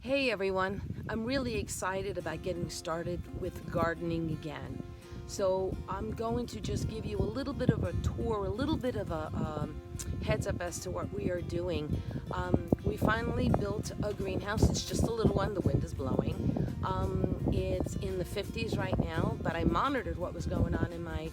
Hey everyone, I'm really excited about getting started with gardening again. So I'm going to just give you a little bit of a tour, a little bit of a heads up as to what we are doing. We finally built a greenhouse. It's just a little one, the wind is blowing. It's in the 50s right now, but I monitored what was going on in my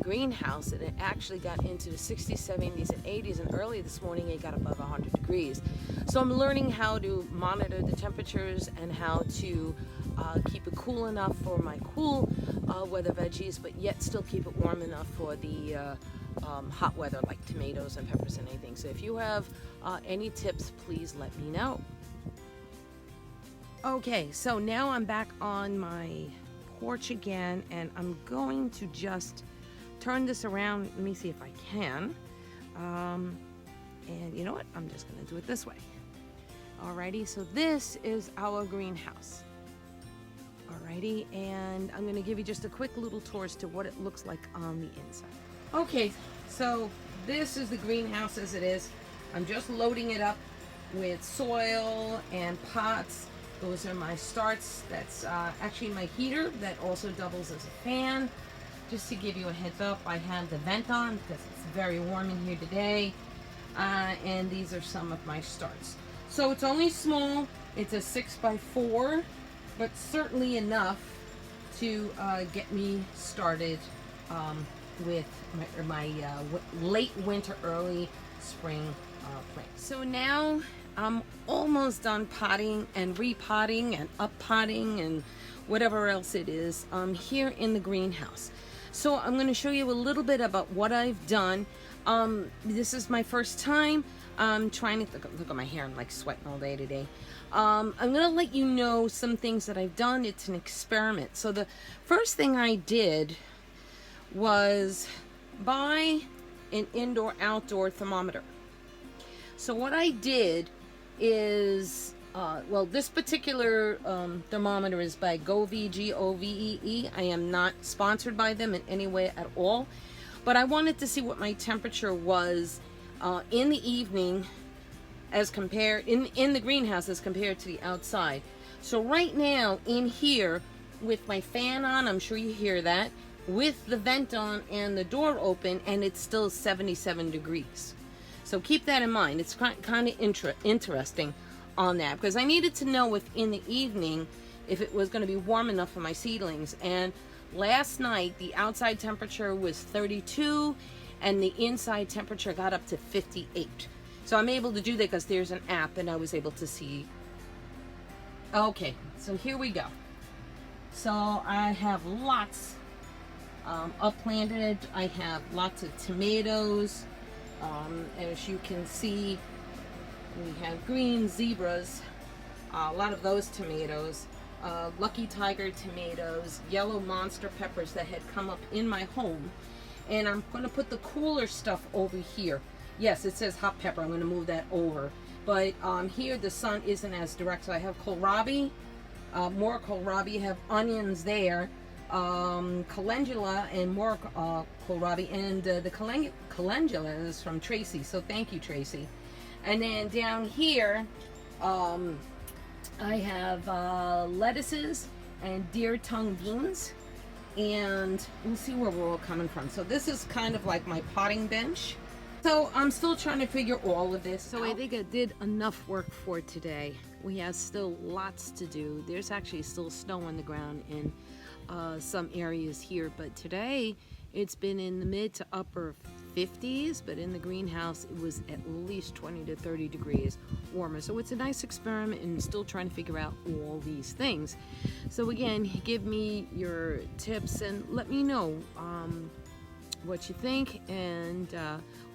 greenhouse, and it actually got into the 60s, 70s, and 80s, and early this morning it got above 100 degrees. So I'm learning how to monitor the temperatures and how to keep it cool enough for my cool weather veggies, but yet still keep it warm enough for the hot weather like tomatoes and peppers and anything. So if you have any tips, please let me know. Okay, so now I'm back on my porch again, and I'm going to just turn this around. Let me see if I can. And you know what? I'm just going to do it this way. Alrighty, so this is our greenhouse. Alrighty, and I'm going to give you just a quick little tour as to what it looks like on the inside. Okay, so this is the greenhouse as it is. I'm just loading it up with soil and pots. Those are my starts. That's actually my heater that also doubles as a fan. Just to give you a heads up, I have the vent on because it's very warm in here today. And these are some of my starts. So it's only small. It's a 6x4, but certainly enough to get me started with my late winter, early spring plants. So now I'm almost done potting and repotting and uppotting and whatever else it is here in the greenhouse. So I'm going to show you a little bit about what I've done. This is my first time trying to look at my hair. I'm like sweating all day today. I'm going to let you know some things that I've done. It's an experiment. So the first thing I did was buy an indoor-outdoor thermometer. So what I did is, well, this particular thermometer is by Govee, Govee. I am not sponsored by them in any way at all, but I wanted to see what my temperature was in the evening as compared in the greenhouse as compared to the outside. So right now in here with my fan on, I'm sure you hear that, with the vent on and the door open, and it's still 77 degrees. So keep that in mind. It's kind of interesting on that, because I needed to know if in the evening if it was going to be warm enough for my seedlings. And last night the outside temperature was 32 and the inside temperature got up to 58. So I'm able to do that because there's an app and I was able to see. Okay, so here we go. So I have lots upplanted. I have lots of tomatoes. As you can see, we have green zebras, a lot of those tomatoes, Lucky Tiger tomatoes, yellow monster peppers that had come up in my home. And I'm going to put the cooler stuff over here. Yes, it says hot pepper. I'm going to move that over. But here the sun isn't as direct. So I have kohlrabi, more kohlrabi. I have onions there, calendula, and more kohlrabi. And the calendula is from Tracy. So thank you, Tracy. And then down here, I have lettuces and deer tongue beans. And we'll see where we're all coming from. So this is kind of like my potting bench. So I'm still trying to figure all of this out. So I think I did enough work for today. We have still lots to do. There's actually still snow on the ground in some areas here. But today it's been in the mid to upper 50s, but in the greenhouse it was at least 20 to 30 degrees warmer. So it's a nice experiment and still trying to figure out all these things. So again, give me your tips and let me know what you think and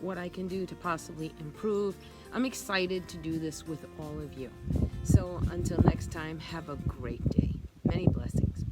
what I can do to possibly improve. I'm excited to do this with all of you. So until next time, have a great day. Many blessings.